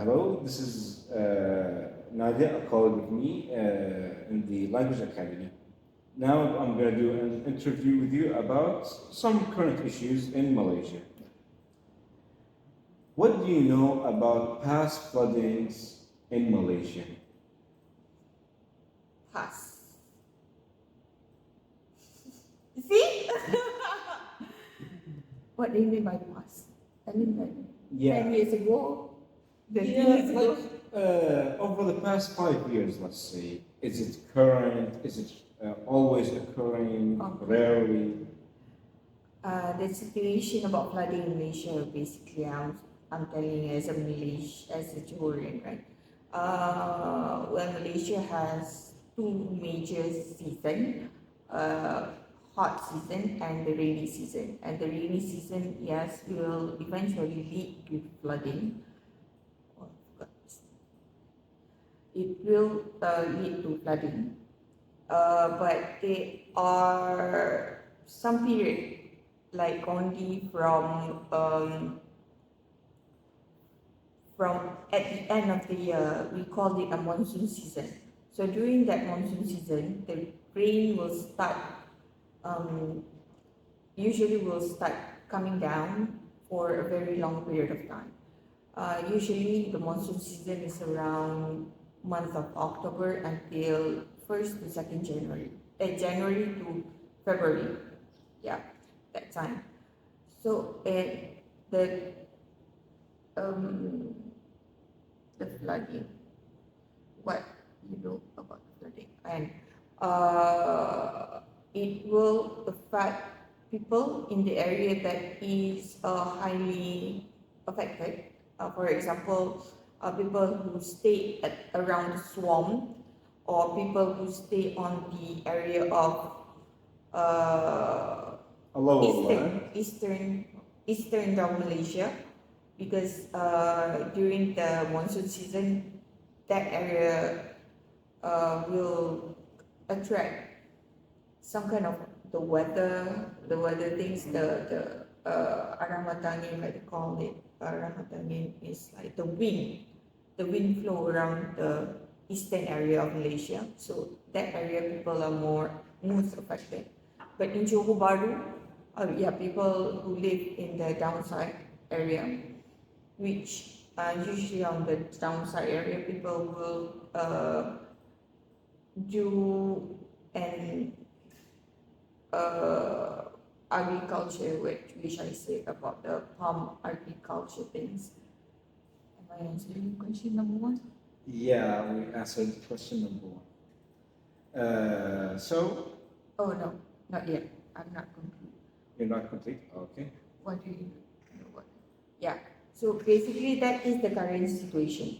Hello, this is Nadia, a colleague of me in the Language Academy. Now I'm going to do an interview with you about some current issues in Malaysia. What do you know about past floodings in Malaysia? Pass. See? What do you mean by past? I mean like 10 years ago? 20 years ago? Over the past 5 years, let's say, is it current? Is it always occurring? Okay. Rarely? The situation about flooding in Malaysia, basically, I'm telling you as a Malaysian, as a Johorian, right? Well, Malaysia has two major seasons, hot season and the rainy season. And the rainy season, yes, will eventually lead to flooding. Oh, it will lead to flooding, but there are some period like only from at the end of the year. We call it a monsoon season. So during that monsoon season, the rain will start usually will start coming down for a very long period of time. Usually the monsoon season is around month of October until 1st to 2nd January. January to February. Yeah, that time. So the um the flooding. What you know about flooding, and it will affect people in the area that is highly affected. For example, people who stay around the swamp, or people who stay on the area of uh, A lower eastern land? eastern eastern of Malaysia, because during the monsoon season, that area will attract some kind of the weather things, the aramatangin, like they call it. Aramatangin is like the wind flow around the eastern area of Malaysia. So that area people are most affected. But in Johor Bahru, yeah, people who live in the downside area, which usually on the downside area, people will do an uh, agriculture, which I say about the palm agriculture things. Am I answering question number one? Yeah, we answered question number one. So, Oh no, not yet. I'm not complete. you're not complete? Okay. What do you know? What? Yeah. So basically, that is the current situation.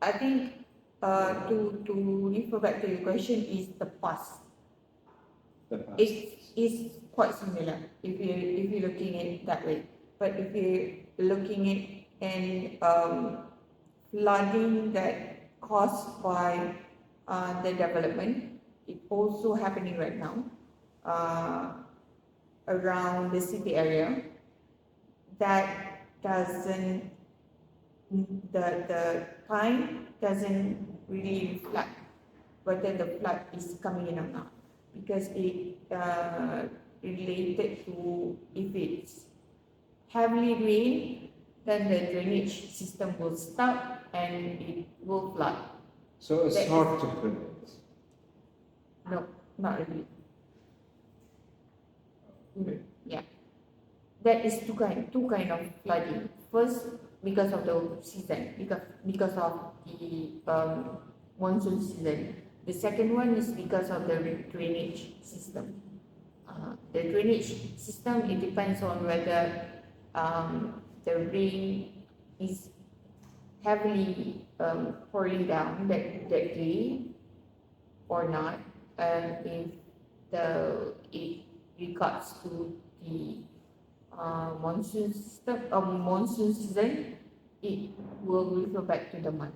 I think to refer back to your question is the past. The past. It is quite similar if you're looking at it that way. But if you're looking at and flooding that caused by the development, it also happening right now around the city area. That doesn't the time doesn't really reflect whether the flood is coming in or not, because it related to if it's heavily rain, then the drainage system will stop and it will flood. So it's That hard to predict. No, not really. Okay. Yeah, that is two kind of flooding. First, because of the season, because of the monsoon season. The second one is because of the drainage system. The drainage system, it depends on whether the rain is heavily pouring down that day or not, and if it regards to the monsoon season, it will refer back to the month.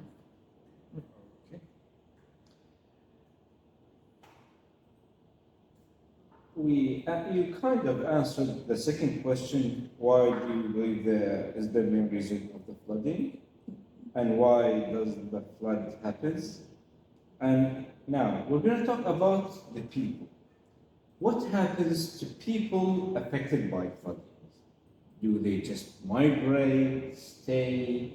Okay. You kind of answered the second question. Why do you believe there is the main reason of the flooding? and why does the flood happens. And now we're going to talk about the people. What happens to people affected by flooding? Do they just migrate, stay?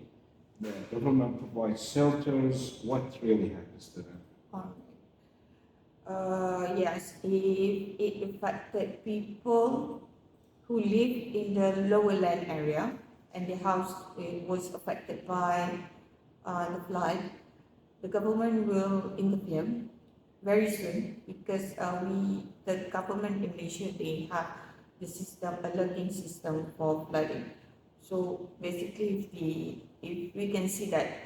The government provides shelters. What really happens to them? Yes, if it affected people who live in the lower land area and the house was affected by the flood, the government will intervene very soon because the government in Malaysia, they have the system, alerting system for flooding. So basically, if we can see that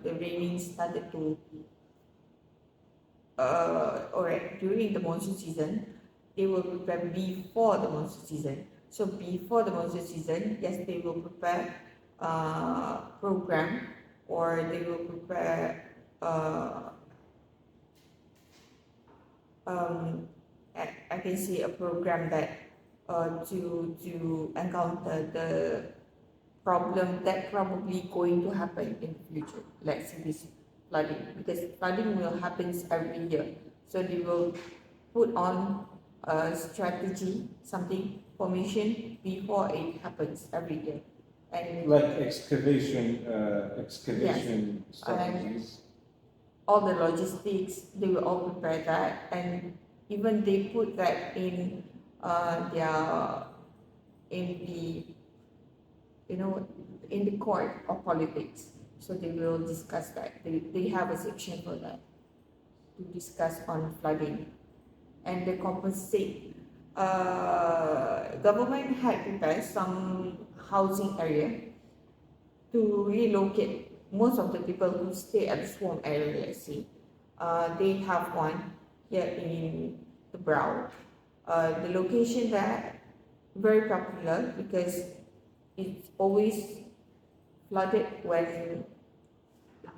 the raining started to or during the monsoon season, they will prepare before the monsoon season. So before the monsoon season, yes, they will prepare program, or they will prepare I can say a program that to encounter the problem that probably going to happen in the future. Let's say this flooding, because flooding will happen every year. So they will put on a strategy, something, formation before it happens every year. And like excavation strategies. All the logistics, they will all prepare that, and even they put that in their in the in the court of politics. So they will discuss that. They have a section for that to discuss on flooding and they compensate. Government had prepared some housing area to relocate most of the people who stay at the swamp area, let's say. They have one here in the Brow. The location there very popular because it's always flooded when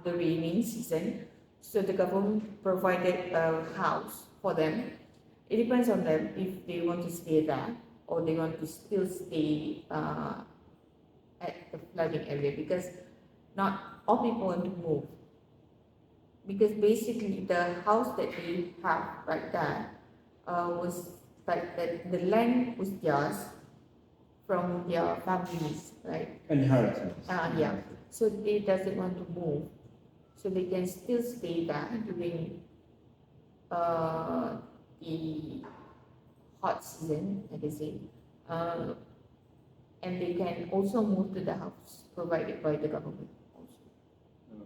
the raining season. So the government provided a house for them. It depends on them if they want to stay there or they want to still stay at the flooding area, because not all people want to move. Because basically the house that they have right there was like the land was theirs from their families, right? Inheritance. Yeah. So they doesn't want to move, so they can still stay there during the hot season, like I say, and they can also move to the house provided by the government.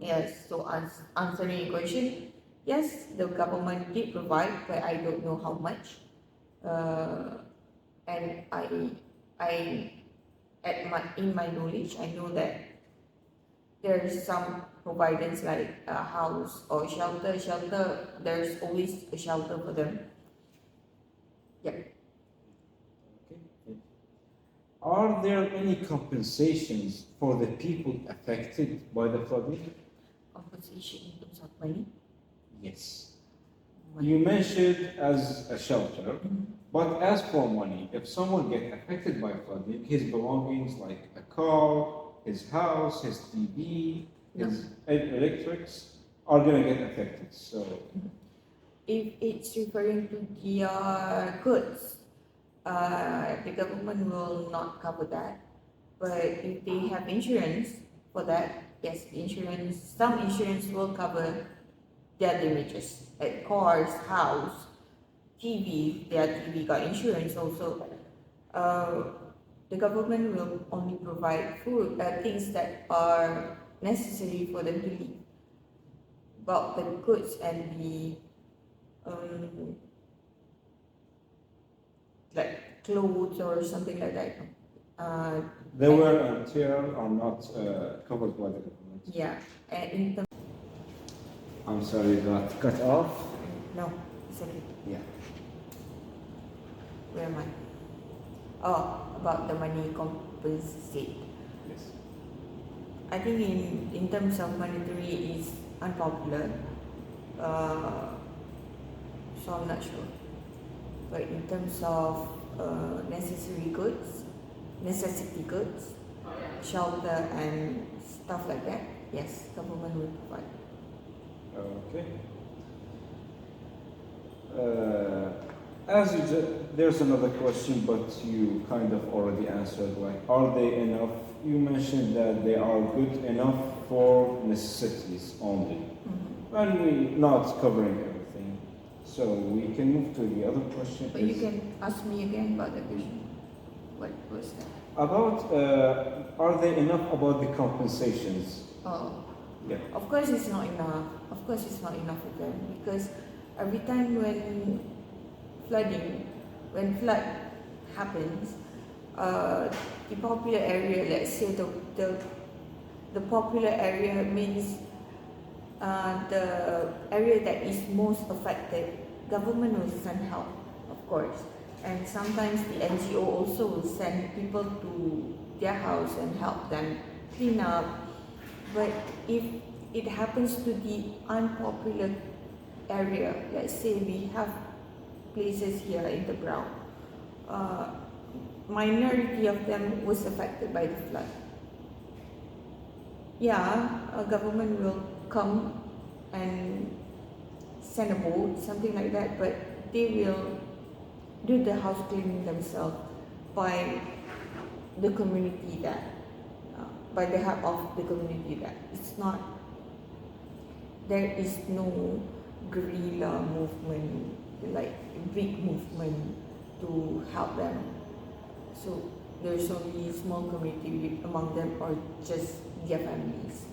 Yes, so answering your question, yes, the government did provide, but I don't know how much. And in my knowledge, I know that there is some providence like a house or shelter. Shelter, there's always a shelter for them. Yeah. Okay. Are there any compensations for the people affected by the flooding? Compensation in terms of money? Yes. You mentioned as a shelter, but as for money, if someone gets affected by flooding, his belongings like a car, his house, his TV, his electrics are going to get affected. So, if it's referring to their goods, the government will not cover that. But if they have insurance for that, yes, some insurance will cover their damages, like cars, house, TV. Their TV got insurance also. The government will only provide food, things that are necessary for them to live. But the goods and the like clothes or something like that. the wear and tear are not covered by the government. Yeah, and in terms. I'm sorry, got cut off. No, it's okay. Yeah. Where am I? Oh, about the money compensate. Yes. I think in terms of monetary is unpopular. So I'm not sure. But in terms of necessity goods, shelter and stuff like that, Yes, government will provide. Okay. As you there's another question, but you kind of already answered. Like, are they enough? You mentioned that they are good enough for necessities only, and we not covering everything. So we can move to the other question. But you can ask me again about the question. What was that? About are they enough about the compensations? Oh, Yeah. of course it's not enough. Of course it's not enough for them, because every time when flood happens, the popular area, let's say the popular area means the area that is most affected, government will send help, of course. And sometimes the NGO also will send people to their house and help them clean up. But if it happens to the unpopular area, let's say we have places here in the ground, minority of them was affected by the flood. Yeah, a government will come and send a boat, something like that, but they will do the house cleaning themselves by the community that, by the help of the community that. It's not, there is no guerrilla movement, like big movement to help them. So there's only small community among them, or just their families.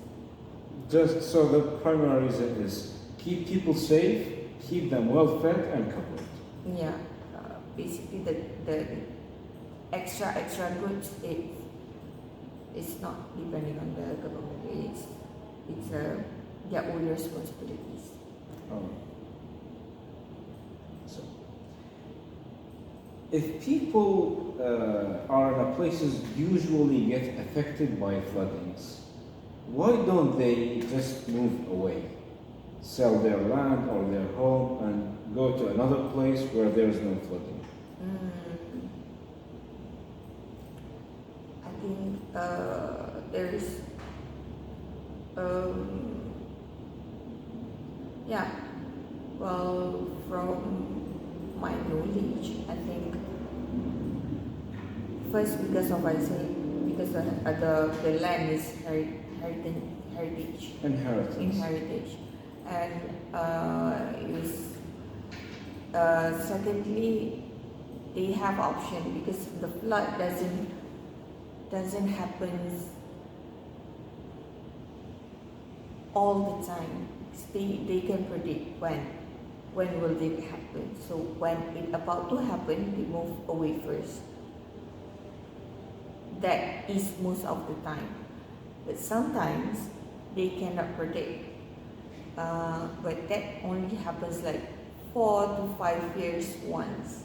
Just so the primary reason is keep people safe, keep them well fed and covered. Yeah, basically the extra goods, it's not depending on the government. It's their own responsibilities. Oh. So, if people are in a places usually get affected by floodings, why don't they just move away, sell their land or their home and go to another place where there is no flooding? I think there's yeah, well, from my knowledge, I think first because of, I say, because the land is heritage, Inheritance. and secondly, they have option, because the flood doesn't happen all the time. They can predict when will they happen. So when it about to happen, they move away first. That is most of the time, but sometimes they cannot predict. But that only happens like 4 to 5 years once.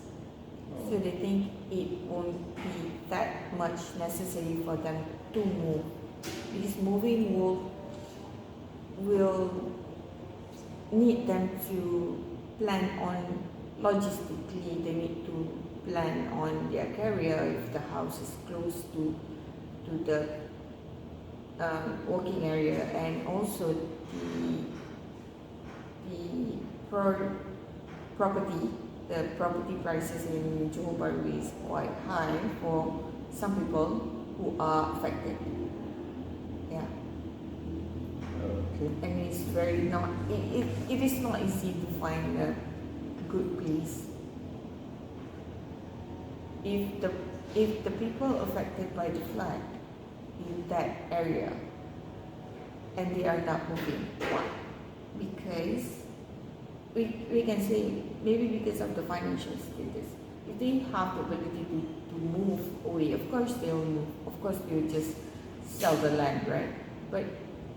So they think it won't be that much necessary for them to move, because moving will need them to plan on logistically. They need to plan on their career if the house is close to the working area, and also the property prices in Johor Bahru is quite high for some people who are affected. Yeah. Okay. And it's very not, it is not easy to find a good place. If the people affected by the flood in that area and they are not moving, why? Because we can say maybe because of the financial status. If they have the ability to move away, of course they will move. Of course they will just sell the land, right? But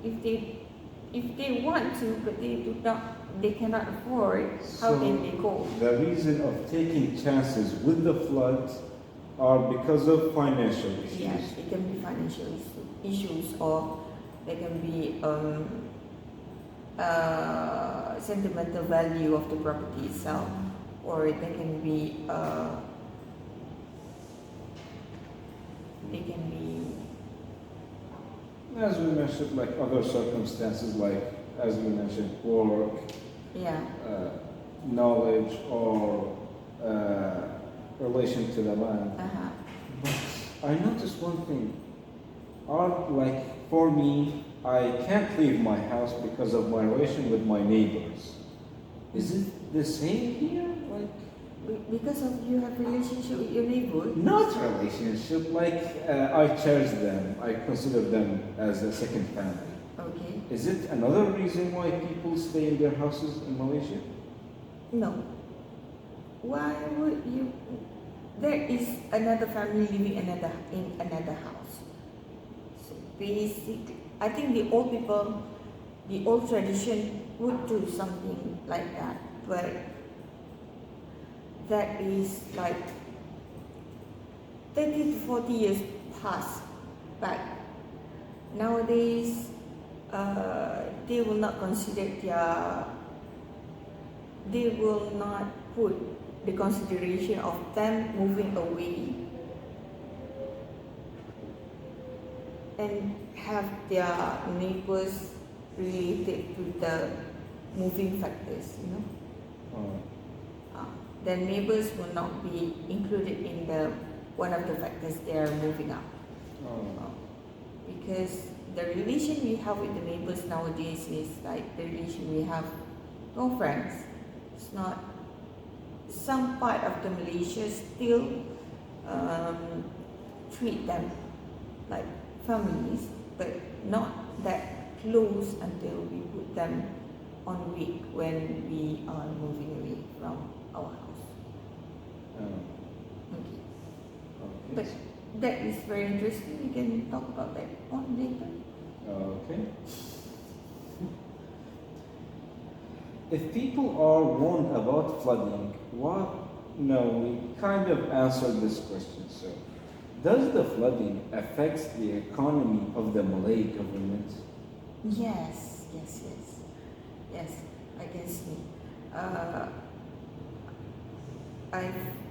if they want to, but they cannot afford, how can they go? The reason of taking chances with the flood are because of financial issues. Yes, it can be financial issues, or there can be sentimental value of the property itself, or there can be as we mentioned, like other circumstances, like as we mentioned, work, Yeah. knowledge, or relation to the land. Uh-huh. But I noticed one thing. Like for me, I can't leave my house because of my relation with my neighbors. Is it the same here? Like Because of you have relationship with your neighbor? not relationship. Like I cherish them. I consider them as a second family. Okay. Is it another reason why people stay in their houses in Malaysia? No. Why would you? There is another family living in another house. So basically, I think the old people, the old tradition would do something like that, but that is like 30 to 40 years past back. Nowadays, they will not consider they will not put the consideration of them moving away and have their neighbors related to the moving factors, you know. The neighbors will not be included in the one of the factors they are moving up. Because the relation we have with the neighbors nowadays is like the relation we have no friends. It's not. Some part of the Malaysia still treat them like families, but not that close until we put them on week when we are moving away from our house. Okay. But that is very interesting. We can talk about that on later. Okay. If people are warned about flooding, what? No, we kind of answered this question. So, does the flooding affect the economy of the Malay government? Yes. I can see.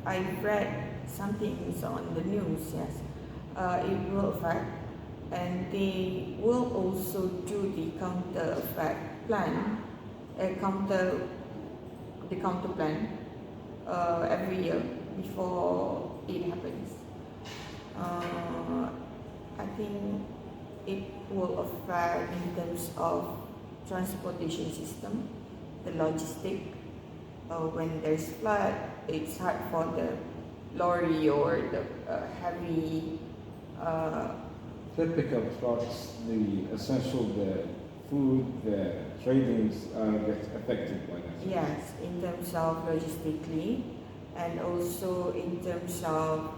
I read something on the news. Yes, it will affect, and they will also do the counter effect plan, the counter plan every year before it happens. I think it will affect in terms of transportation system, the logistic. When there's flood, it's hard for the lorry or the heavy Typical trucks, the essential, the food, the tradings get affected by that. yes, in terms of logistically, and also in terms of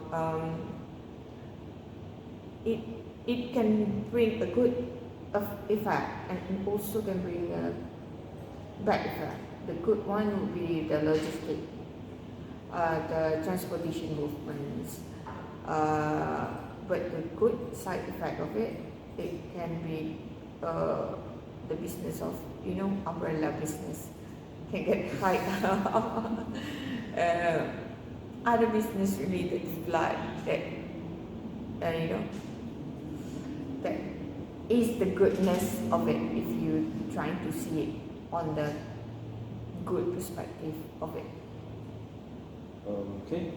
it can bring a good effect and also can bring a bad effect. The good one would be the logistic, the transportation movements. But the good side effect of it, it can be the business of, you know, umbrella business can get quite other business related to flood that you know, that is the goodness of it if you trying to see it on the good perspective of it. Okay.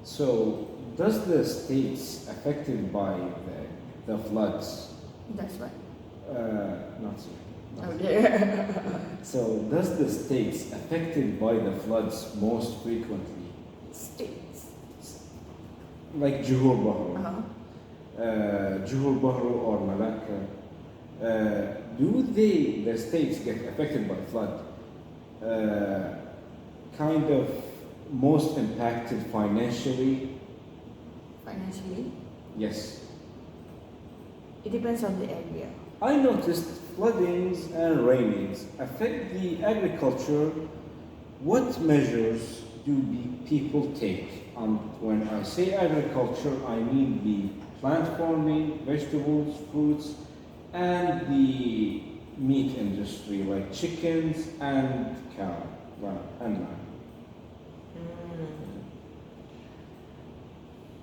So, does the states affected by the floods? That's right. Not so. Okay. So, does the states affected by the floods most frequently, States. like Johor Bahru, Uh-huh. or Malacca, do the states get affected by flood? Kind of most impacted financially? Financially, Yes. it depends on the area. I noticed floodings and rainings affect the agriculture. What measures do people take? When I say agriculture, I mean the plant farming, vegetables, fruits, and the meat industry, like chickens and cow, and lamb.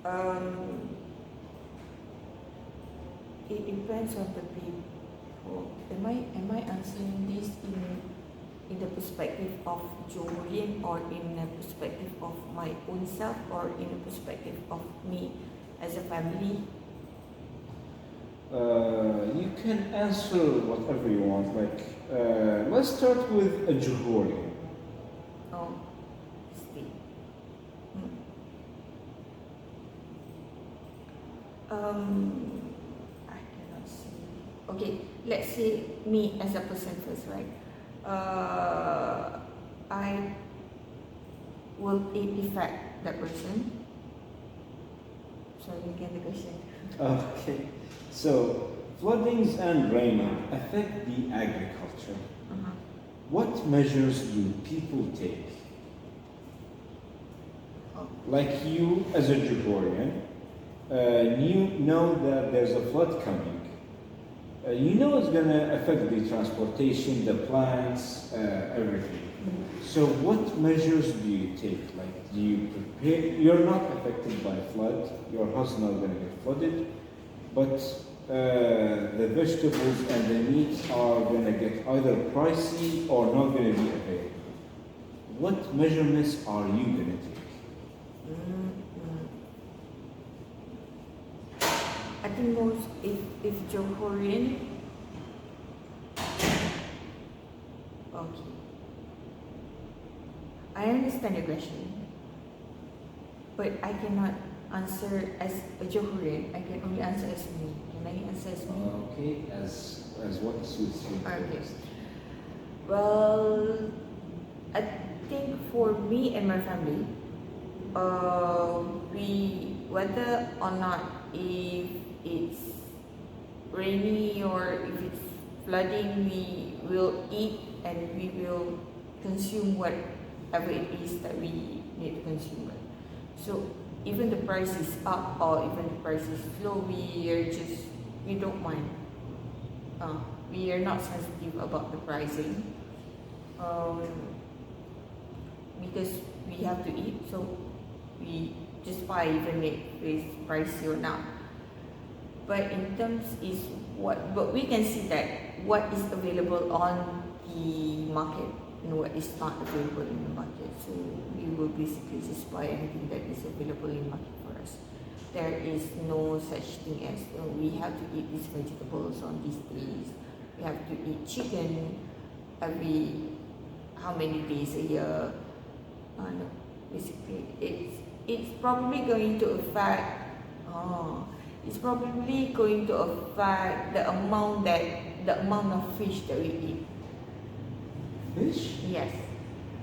Mm. it depends on the people. Am I answering this in the perspective of Johorian, or in the perspective of my own self, or in the perspective of me as a family? You can answer whatever you want. Like, let's start with a Johorian. Oh, see. I cannot see. Okay, let's say me as a person first, right? I will it affect that person? Sorry, get the question. Okay, so floodings and raining affect the agriculture. Uh-huh. What measures do people take? Oh. Like you, as a Johorian, you know that there's a flood coming. You know it's going to affect the transportation, the plants, everything. So what measures do you take? Like, do you prepare? You're not affected by flood. Your house is not going to get flooded, but the vegetables and the meats are going to get either pricey or not going to be available. What measurements are you going to take? I think most, if Johorian, okay, I understand the question, but I cannot answer as a Johorian. I can only answer as me. Can I answer as me? Okay, as what suits you. Okay. Well, I think for me and my family, we, whether or not if it's rainy or if it's flooding, we will eat and we will consume whatever it is that we need to consume. So even the price is up or even the price is low, we don't mind. We are not sensitive about the pricing, because we have to eat, so we just buy even if it's pricey or not. But in terms is but we can see that what is available on the market and what is not available in the market. So we will basically just buy anything that is available in the market for us. There is no such thing as we have to eat these vegetables on these days. We have to eat chicken every how many days a year. No, basically, it's probably going to affect. It's probably going to affect the amount of fish that we eat. Fish? Yes.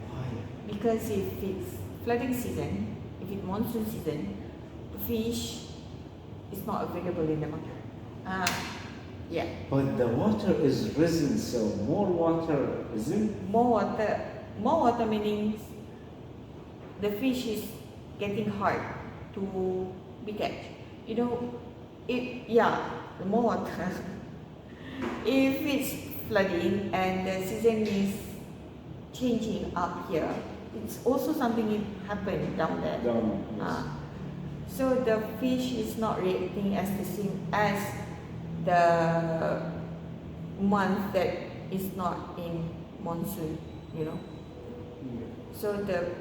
Why? Because if it's flooding season, if it's monsoon season, the fish is not available in the market. Yeah. But the water is risen, so more water isn't. More water meaning the fish is getting hard to be catch. You know, the more water. If it's flooding and the season is changing up here, it's also something that happen down there. Yes. So the fish is not reacting as the same as the month that is not in monsoon, you know. So the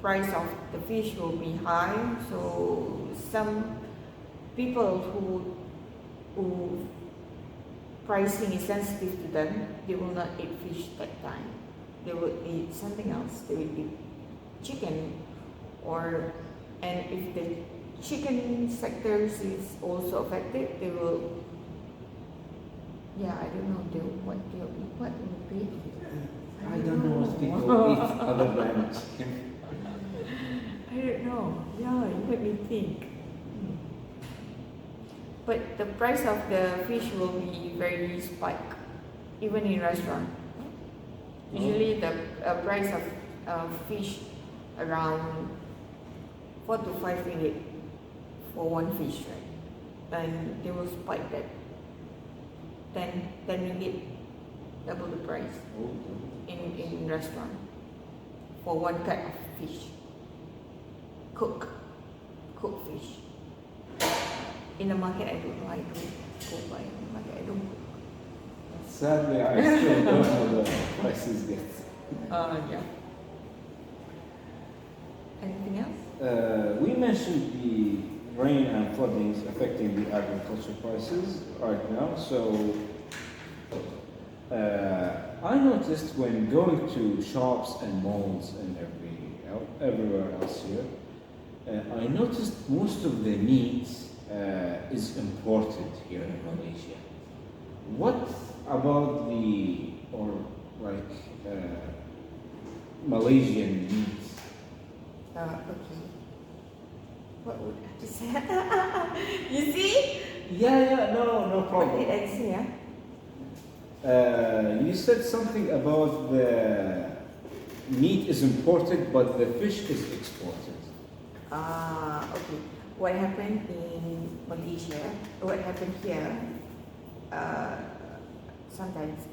price of the fish will be high. So some people who pricing is sensitive to them, they will not eat fish that time. They will eat something else. They will eat chicken, and if the chicken sectors is also affected, they will. Yeah, I don't know what they'll eat. What will be? I don't know what people eat other than chicken. I don't know. Yeah, you made me think. But the price of the fish will be very spike, even in restaurant. Usually the price of fish around 4 to 5 ringgit for one fish, right? And they will spike that 10 ringgit, double the price in restaurant for one cut of fish, cooked fish. In the market, I don't know. I don't go buy in the market. I don't cook. Sadly, I still don't know the prices yet. Yeah. Anything else? We mentioned the rain and floodings affecting the agriculture prices right now. So I noticed when going to shops and malls and everywhere else here, I noticed most of the meat is imported here in Malaysia. What about the Malaysian meat? Okay. What would I say? You see? Yeah, no What did problem. I say? You said something about the meat is imported, but the fish is exported. Okay. What happened in Malaysia? What happened here? Sometimes,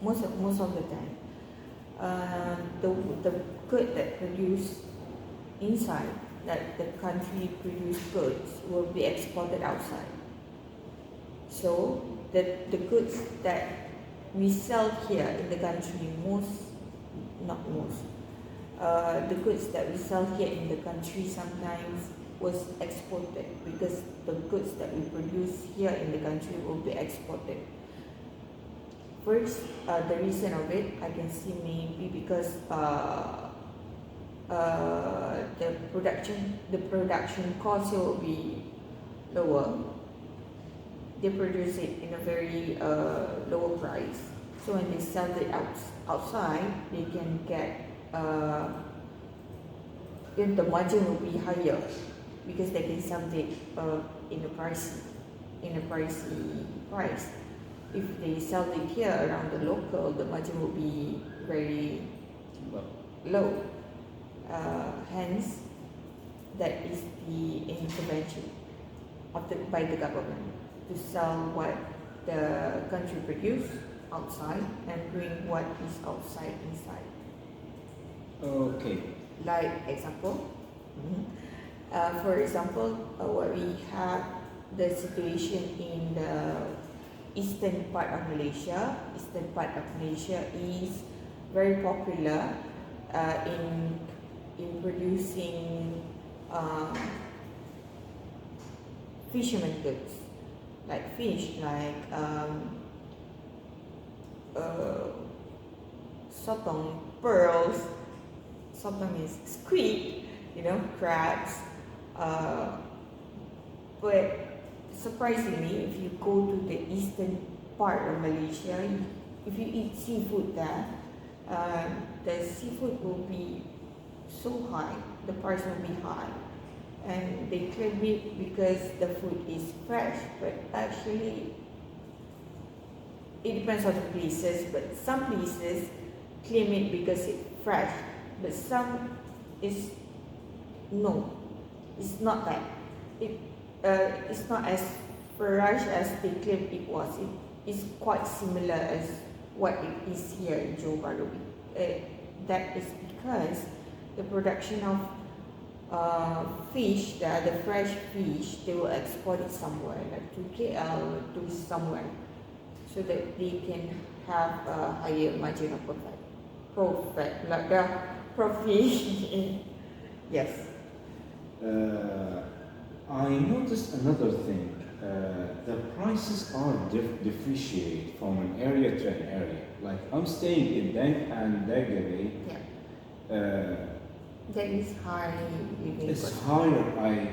most of the time, the good that produce inside, that the country produce goods will be exported outside. So the goods that we sell here in the country, the goods that we sell here in the country sometimes was exported, because the goods that we produce here in the country will be exported. First, the reason of it, I can see maybe because the production cost will be lower. They produce it in a very lower price. So when they sell it outside, they can get the margin will be higher, because they can sell it in a pricey price. If they sell it here around the local, the margin will be very low. Hence, that is the intervention by the government to sell what the country produce outside and bring what is outside inside. Okay. Like example, for example, what we have the situation in the eastern part of Malaysia. Eastern part of Malaysia is very popular in producing fisherman goods, like fish, like sotong, pearls. Sotong is squid, crabs. But surprisingly, if you go to the eastern part of Malaysia, if you eat seafood there, the seafood will be so high, the price will be high. And they claim it because the food is fresh, but actually it depends on the places, but some places claim it because it's fresh, but some is no, it's not that. It's not as fresh as they claim it was. It is quite similar as what it is here in Johor Bahru. That is because the production of fish, the fresh fish, they will export it somewhere, like to KL or to somewhere, so that they can have a higher margin of profit. Yes. I noticed another thing. The prices are differentiate from an area to an area. Like I'm staying in Deng and Degere. Yeah. That is high living It's cost. higher. I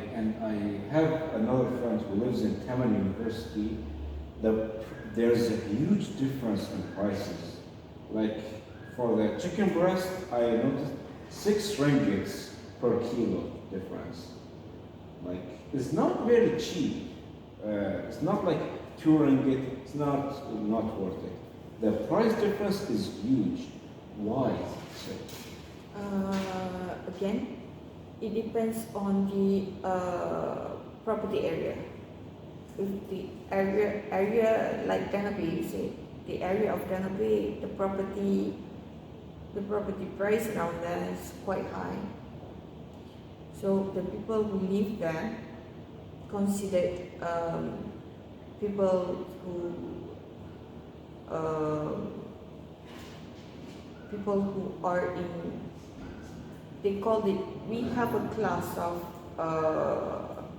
have another friend who lives in Taman University. There's a huge difference in prices. Like for the chicken breast, I noticed 6 ringgits per kilo difference. Like it's not very cheap. It's not like 2 ringgit. It's not worth it. The price difference is huge. Why? Again, it depends on the property area. If the area like Danabe, you say the area of Danabe, the property price around there is quite high. So the people who live there considered people who are in, they call it, we have a class of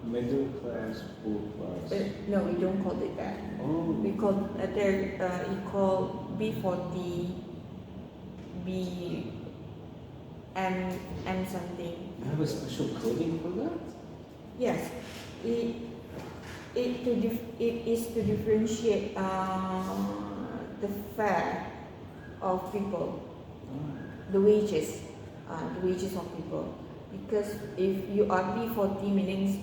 Middle class, poor class. no, we don't call it that. Oh. We call you call B40, B M something. You have a special coding for that? Yes, it is to differentiate the fare of people, the wages of people. Because if you are B40, meaning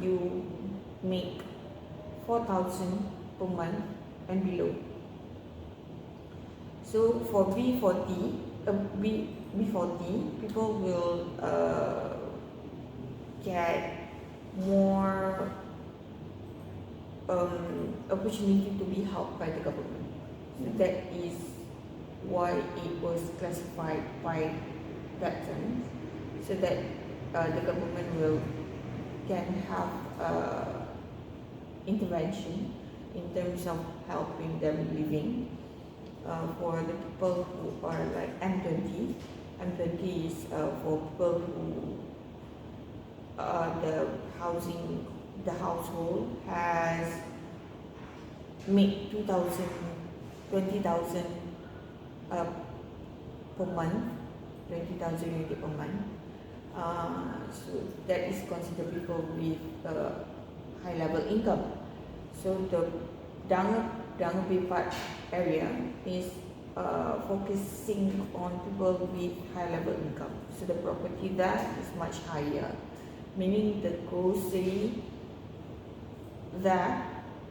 you make 4,000 per month and below. So for B40, people will get more opportunity to be helped by the government. So that is why it was classified by that term, so that the government can have intervention in terms of helping them living. For the people who are like M20 is for people who the household has made 20,000 per month, 20,000 ringgit per month. So that is considered people with high level income. So the Dangabipat area is focusing on people with high level income. So the property there is much higher, meaning the grocery there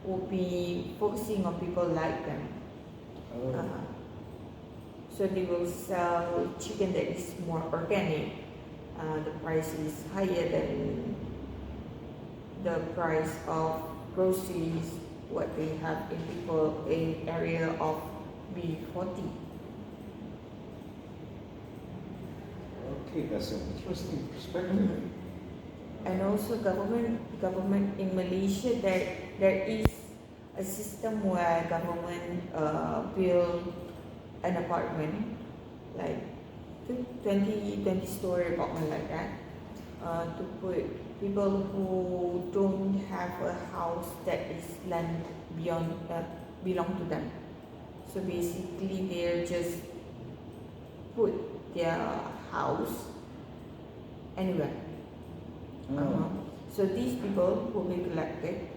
will be focusing on people like them. So they will sell chicken that is more organic. The price is higher than the price of groceries what they have in people in area of B40. Okay, that's an interesting perspective. And also government in Malaysia, there is a system where government build an apartment like 20 story apartment like that to put people who don't have a house that is land beyond belong to them. So basically they just put their house anywhere. So these people will be collected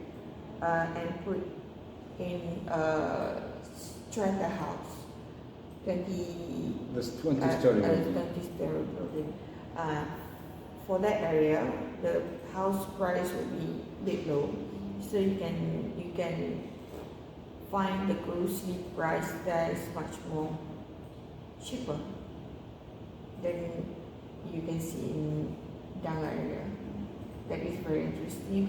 and put in strata house, 20 That's 20 story building. 20 story building. For that area, the house price will be a bit low, so you can find the grocery price that is much more cheaper than you can see in Danga area. That is very interesting.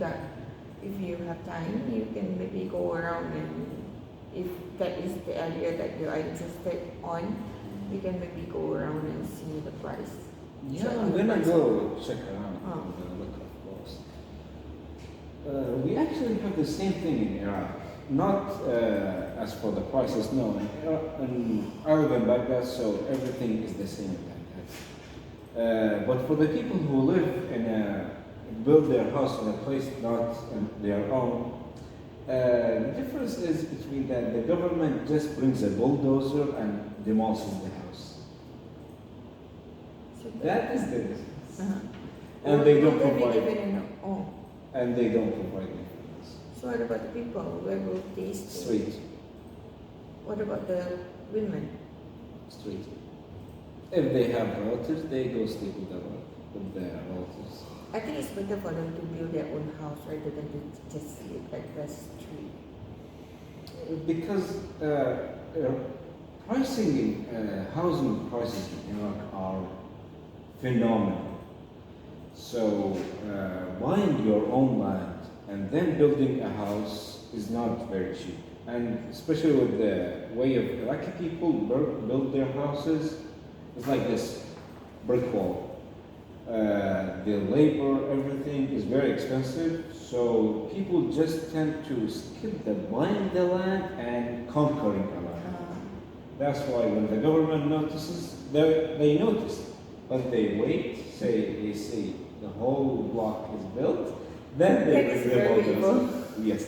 If you have time, you can maybe go around, and if that is the area that you are interested on, you can maybe go around and see the price. Yeah, I'm gonna go check around. Oh. Look, of course. We actually have the same thing in Iraq. Not as for the prices, no. In Arab and Baghdad, so everything is the same in Baghdad. But for the people who live build their house in a place not their own, the difference is between that the government just brings a bulldozer and demolishes the house. So That is the difference. Uh-huh. And they don't Will be provide. living in And they don't provide anything else. So what about the people? Where will they stay? Street. What about the women? Street. If they have relatives, they go stay with their relatives. I think it's better for them to build their own house rather than to just sleep at the street. Because housing prices in Iraq are phenomenal. So buying your own land and then building a house is not very cheap. And especially with the way of Iraqi people build their houses, it's like this brick wall. The labor, everything is very expensive, so people just tend to skip the buying the land and conquering the land. That's why when the government notices, they notice, but they wait, they see the whole block is built, then they That is bring the very bulldozer. evil. Yes.